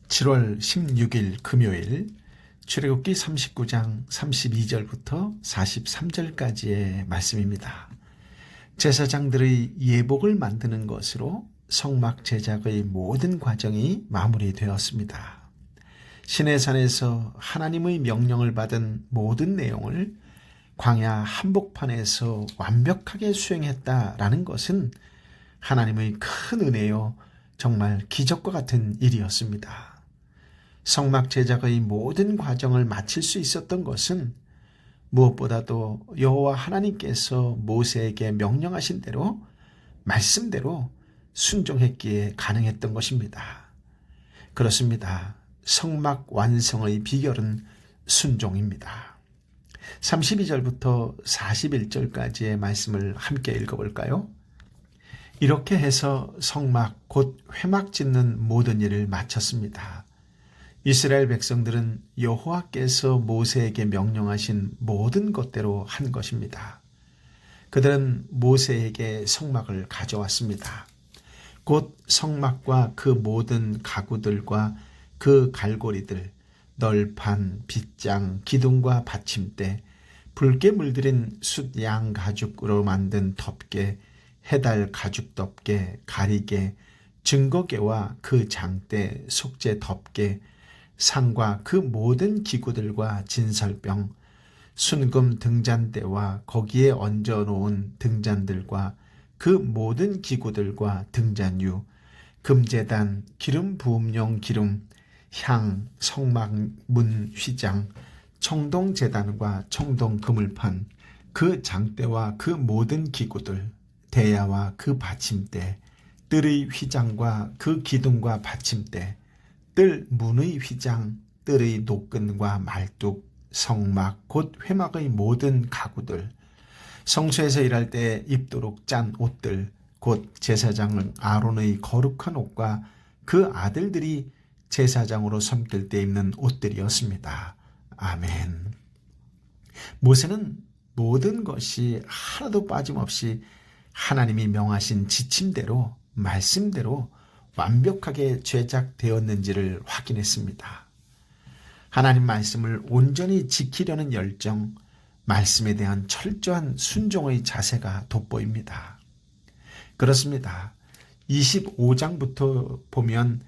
7월 16일 금요일 출애굽기 39장 32절부터 43절까지의 말씀입니다. 제사장들의 예복을 만드는 것으로 성막 제작의 모든 과정이 마무리되었습니다. 시내산에서 하나님의 명령을 받은 모든 내용을 광야 한복판에서 완벽하게 수행했다라는 것은 하나님의 큰 은혜요, 정말 기적과 같은 일이었습니다. 성막 제작의 모든 과정을 마칠 수 있었던 것은 무엇보다도 여호와 하나님께서 모세에게 명령하신 대로 말씀대로 순종했기에 가능했던 것입니다. 그렇습니다. 성막 완성의 비결은 순종입니다. 32절부터 41절까지의 말씀을 함께 읽어볼까요? 이렇게 해서 성막 곧 회막 짓는 모든 일을 마쳤습니다. 이스라엘 백성들은 여호와께서 모세에게 명령하신 모든 것대로 한 것입니다. 그들은 모세에게 성막을 가져왔습니다. 곧 성막과 그 모든 가구들과 그 갈고리들, 널판, 빗장, 기둥과 받침대, 붉게 물들인 숫양 가죽으로 만든 덮개, 해달 가죽 덮개, 가리개, 증거개와 그 장대, 속죄 덮개, 상과 그 모든 기구들과 진설병, 순금 등잔대와 거기에 얹어놓은 등잔들과 그 모든 기구들과 등잔유, 금제단, 기름 부음용 기름, 향, 성막 문 휘장, 청동제단과 청동 그물판, 그 장대와 그 모든 기구들, 대야와 그 받침대, 뜰의 휘장과 그 기둥과 받침대, 뜰 문의 휘장, 뜰의 노끈과 말뚝, 성막 곧 회막의 모든 가구들, 성소에서 일할 때 입도록 짠 옷들, 곧 제사장 아론의 거룩한 옷과 그 아들들이 제사장으로 섬길 때 입는 옷들이었습니다. 아멘. 모세는 모든 것이 하나도 빠짐없이 하나님이 명하신 지침대로, 말씀대로 완벽하게 제작되었는지를 확인했습니다. 하나님 말씀을 온전히 지키려는 열정, 말씀에 대한 철저한 순종의 자세가 돋보입니다. 그렇습니다. 25장부터 보면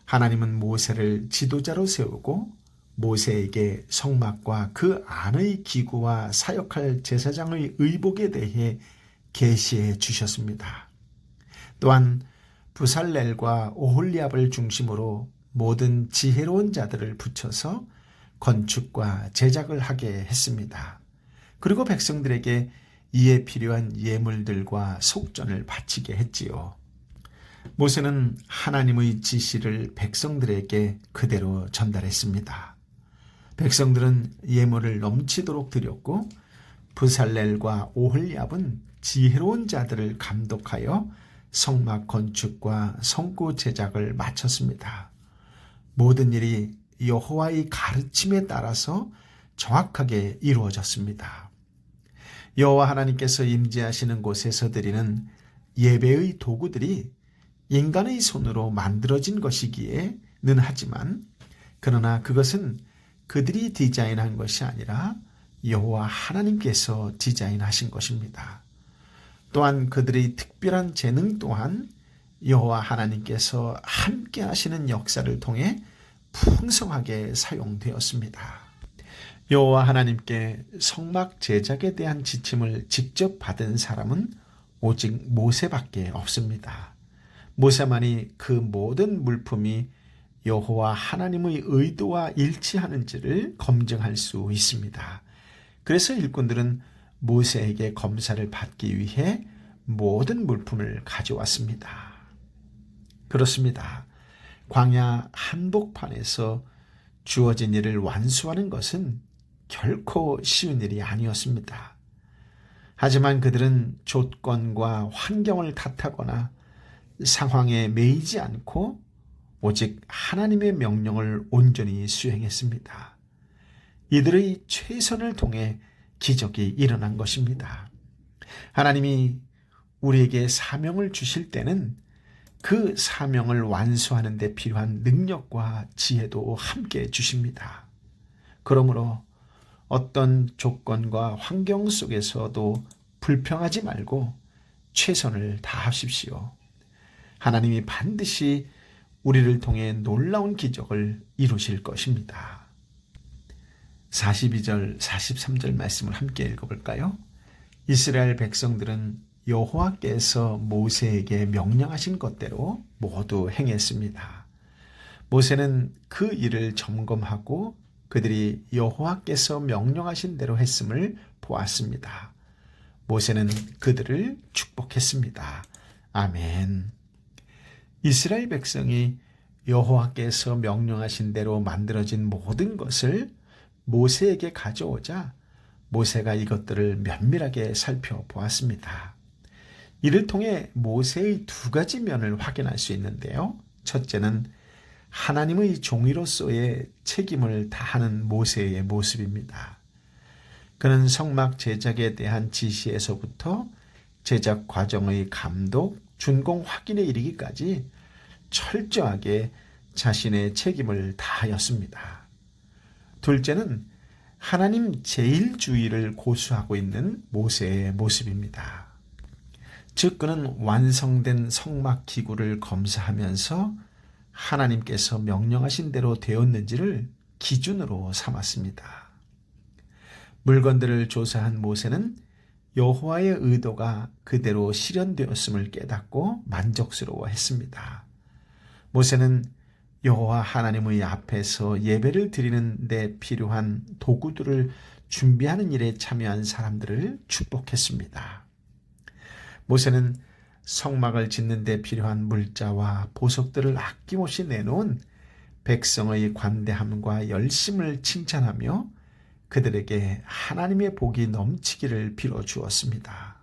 하나님은 모세를 지도자로 세우고 모세에게 성막과 그 안의 기구와 사역할 제사장의 의복에 대해 계시해 주셨습니다. 또한 부살렐과 오홀리압을 중심으로 모든 지혜로운 자들을 붙여서 건축과 제작을 하게 했습니다. 그리고 백성들에게 이에 필요한 예물들과 속전을 바치게 했지요. 모세는 하나님의 지시를 백성들에게 그대로 전달했습니다. 백성들은 예물을 넘치도록 드렸고 부살렐과 오홀리압은 지혜로운 자들을 감독하여 성막 건축과 성구 제작을 마쳤습니다. 모든 일이 여호와의 가르침에 따라서 정확하게 이루어졌습니다. 여호와 하나님께서 임재하시는 곳에서 드리는 예배의 도구들이 인간의 손으로 만들어진 것이기에는 하지만, 그러나 그것은 그들이 디자인한 것이 아니라 여호와 하나님께서 디자인하신 것입니다. 또한 그들의 특별한 재능 또한 여호와 하나님께서 함께 하시는 역사를 통해 풍성하게 사용되었습니다. 여호와 하나님께 성막 제작에 대한 지침을 직접 받은 사람은 오직 모세밖에 없습니다. 모세만이 그 모든 물품이 여호와 하나님의 의도와 일치하는지를 검증할 수 있습니다. 그래서 일꾼들은 모세에게 검사를 받기 위해 모든 물품을 가져왔습니다. 그렇습니다. 광야 한복판에서 주어진 일을 완수하는 것은 결코 쉬운 일이 아니었습니다. 하지만 그들은 조건과 환경을 탓하거나 상황에 매이지 않고 오직 하나님의 명령을 온전히 수행했습니다. 이들의 최선을 통해 기적이 일어난 것입니다. 하나님이 우리에게 사명을 주실 때는 그 사명을 완수하는 데 필요한 능력과 지혜도 함께 주십니다. 그러므로 어떤 조건과 환경 속에서도 불평하지 말고 최선을 다하십시오. 하나님이 반드시 우리를 통해 놀라운 기적을 이루실 것입니다. 42절, 43절 말씀을 함께 읽어볼까요? 이스라엘 백성들은 여호와께서 모세에게 명령하신 것대로 모두 행했습니다. 모세는 그 일을 점검하고 그들이 여호와께서 명령하신 대로 했음을 보았습니다. 모세는 그들을 축복했습니다. 아멘. 이스라엘 백성이 여호와께서 명령하신 대로 만들어진 모든 것을 모세에게 가져오자 모세가 이것들을 면밀하게 살펴보았습니다. 이를 통해 모세의 두 가지 면을 확인할 수 있는데요. 첫째는 하나님의 종이로서의 책임을 다하는 모세의 모습입니다. 그는 성막 제작에 대한 지시에서부터 제작 과정의 감독, 준공 확인에 이르기까지 철저하게 자신의 책임을 다하였습니다. 둘째는 하나님 제일주의를 고수하고 있는 모세의 모습입니다. 즉 그는 완성된 성막 기구를 검사하면서 하나님께서 명령하신 대로 되었는지를 기준으로 삼았습니다. 물건들을 조사한 모세는 여호와의 의도가 그대로 실현되었음을 깨닫고 만족스러워했습니다. 모세는 여호와 하나님의 앞에서 예배를 드리는 데 필요한 도구들을 준비하는 일에 참여한 사람들을 축복했습니다. 모세는 성막을 짓는 데 필요한 물자와 보석들을 아낌없이 내놓은 백성의 관대함과 열심을 칭찬하며 그들에게 하나님의 복이 넘치기를 빌어주었습니다.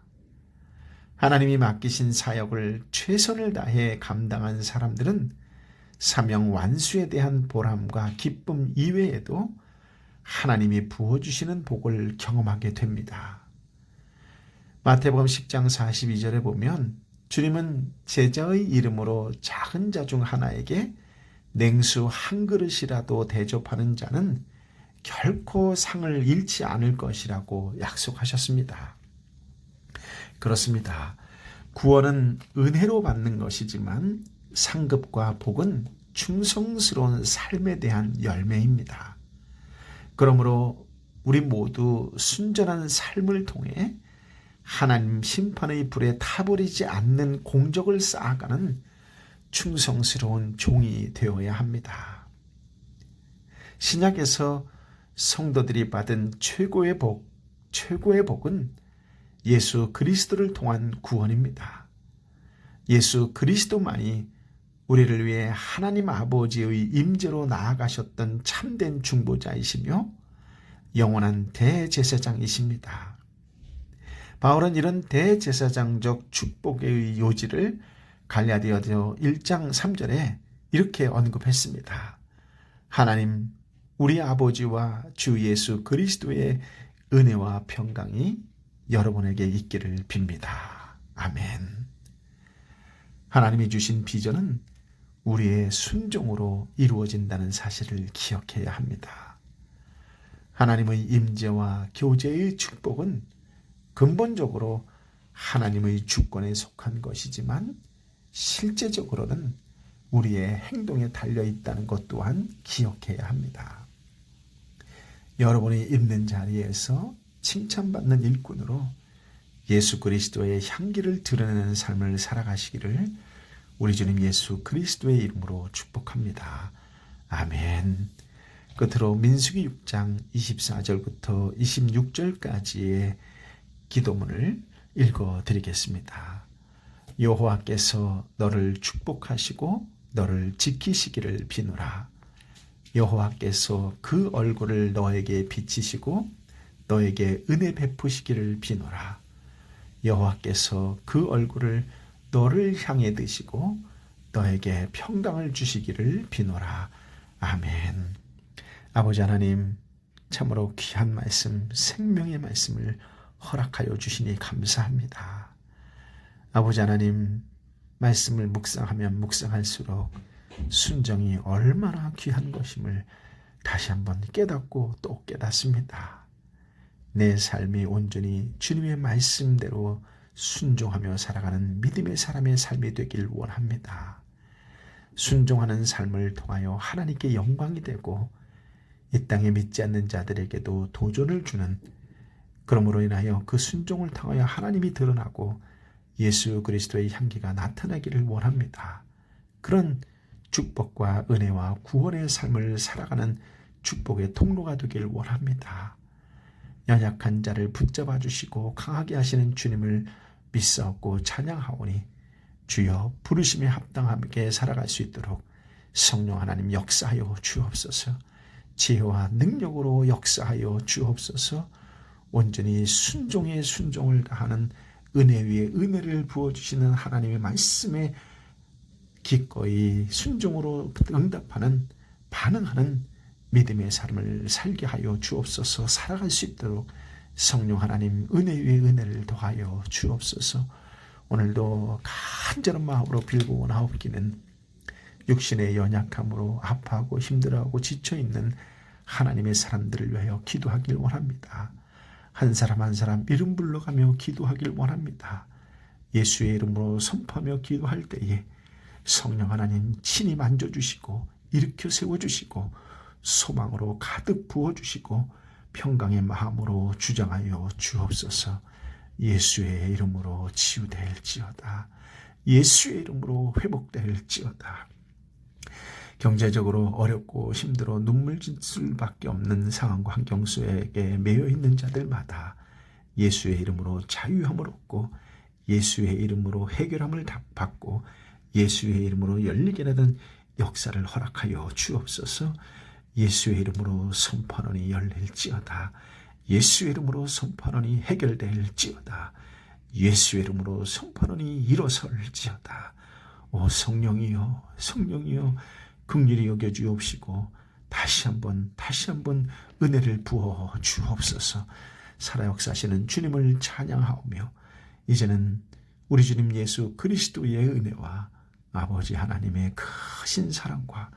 하나님이 맡기신 사역을 최선을 다해 감당한 사람들은 사명 완수에 대한 보람과 기쁨 이외에도 하나님이 부어주시는 복을 경험하게 됩니다. 마태복음 10장 42절에 보면 주님은 제자의 이름으로 작은 자 중 하나에게 냉수 한 그릇이라도 대접하는 자는 결코 상을 잃지 않을 것이라고 약속하셨습니다. 그렇습니다. 구원은 은혜로 받는 것이지만 상급과 복은 충성스러운 삶에 대한 열매입니다. 그러므로 우리 모두 순전한 삶을 통해 하나님 심판의 불에 타버리지 않는 공적을 쌓아가는 충성스러운 종이 되어야 합니다. 신약에서 성도들이 받은 최고의 복은 예수 그리스도를 통한 구원입니다. 예수 그리스도만이 우리를 위해 하나님 아버지의 임재로 나아가셨던 참된 중보자이시며 영원한 대제사장이십니다. 바울은 이런 대제사장적 축복의 요지를 갈라디아서 1장 3절에 이렇게 언급했습니다. 하나님 우리 아버지와 주 예수 그리스도의 은혜와 평강이 여러분에게 있기를 빕니다. 아멘. 하나님이 주신 비전은 우리의 순종으로 이루어진다는 사실을 기억해야 합니다. 하나님의 임재와 교제의 축복은 근본적으로 하나님의 주권에 속한 것이지만 실제적으로는 우리의 행동에 달려 있다는 것 또한 기억해야 합니다. 여러분이 있는 자리에서 칭찬받는 일꾼으로 예수 그리스도의 향기를 드러내는 삶을 살아가시기를 우리 주님 예수 그리스도의 이름으로 축복합니다. 아멘. 끝으로 민수기 6장 24절부터 26절까지의 기도문을 읽어드리겠습니다. 여호와께서 너를 축복하시고 너를 지키시기를 비노라. 여호와께서 그 얼굴을 너에게 비치시고 너에게 은혜 베푸시기를 비노라. 여호와께서 그 얼굴을 너를 향해 드시고 너에게 평강을 주시기를 비노라. 아멘. 아버지 하나님, 참으로 귀한 말씀, 생명의 말씀을 허락하여 주시니 감사합니다. 아버지 하나님, 말씀을 묵상하면 묵상할수록 순종이 얼마나 귀한 것임을 다시 한번 깨닫고 또 깨닫습니다. 내 삶이 온전히 주님의 말씀대로 순종하며 살아가는 믿음의 사람의 삶이 되길 원합니다. 순종하는 삶을 통하여 하나님께 영광이 되고 이 땅에 믿지 않는 자들에게도 도전을 주는, 그러므로 인하여 그 순종을 통하여 하나님이 드러나고 예수 그리스도의 향기가 나타나기를 원합니다. 그런 축복과 은혜와 구원의 삶을 살아가는 축복의 통로가 되길 원합니다. 연약한 자를 붙잡아 주시고 강하게 하시는 주님을 믿사옵고 찬양하오니 주여 부르심에 합당하게 살아갈 수 있도록 성령 하나님 역사하여 주옵소서. 지혜와 능력으로 역사하여 주옵소서. 온전히 순종에 순종을 다하는 은혜 위에 은혜를 부어주시는 하나님의 말씀에 기꺼이 순종으로 응답하는, 반응하는 믿음의 삶을 살게 하여 주옵소서. 살아갈 수 있도록 성령 하나님 은혜 위에 은혜를 더하여 주옵소서. 오늘도 간절한 마음으로 빌고 원하옵기는 육신의 연약함으로 아파하고 힘들어하고 지쳐있는 하나님의 사람들을 위하여 기도하길 원합니다. 한 사람 한 사람 이름 불러가며 기도하길 원합니다. 예수의 이름으로 선포하며 기도할 때에 성령 하나님 친히 만져주시고 일으켜 세워주시고 소망으로 가득 부어주시고 평강의 마음으로 주장하여 주옵소서. 예수의 이름으로 치유될지어다. 예수의 이름으로 회복될지어다. 경제적으로 어렵고 힘들어 눈물 질 수밖에 없는 상황과 환경 속에 매여 있는 자들마다 예수의 이름으로 자유함을 얻고 예수의 이름으로 해결함을 받고 예수의 이름으로 열리게 되는 역사를 허락하여 주옵소서. 예수의 이름으로 선포하노니 열릴지어다. 예수의 이름으로 선포하노니 해결될지어다. 예수의 이름으로 선포하노니 일어설지어다. 오 성령이여, 성령이여, 긍휼히 여겨 주옵시고 다시 한번 은혜를 부어 주옵소서. 살아 역사하시는 주님을 찬양하오며 이제는 우리 주님 예수 그리스도의 은혜와 아버지 하나님의 크신 사랑과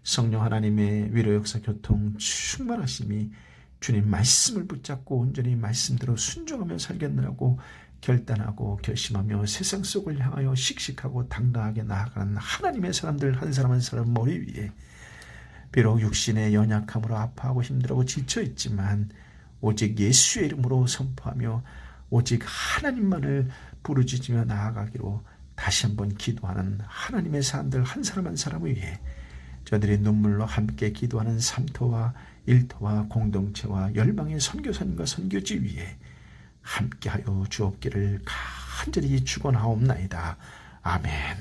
성령 하나님의 위로 역사 교통 충만하심이 주님 말씀을 붙잡고 온전히 말씀대로 순종하며 살겠느라고 결단하고 결심하며 세상 속을 향하여 씩씩하고 당당하게 나아가는 하나님의 사람들 한 사람 한 사람 머리 위에 비록 육신의 연약함으로 아파하고 힘들어하고 지쳐있지만 오직 예수의 이름으로 선포하며 오직 하나님만을 부르짖으며 나아가기로 다시 한번 기도하는 하나님의 사람들 한 사람 한 사람을 위해 저들이 눈물로 함께 기도하는 삼토와 일토와 공동체와 열방의 선교사님과 선교지 위에 함께하여 주옵기를 간절히 축원하옵나이다. 아멘.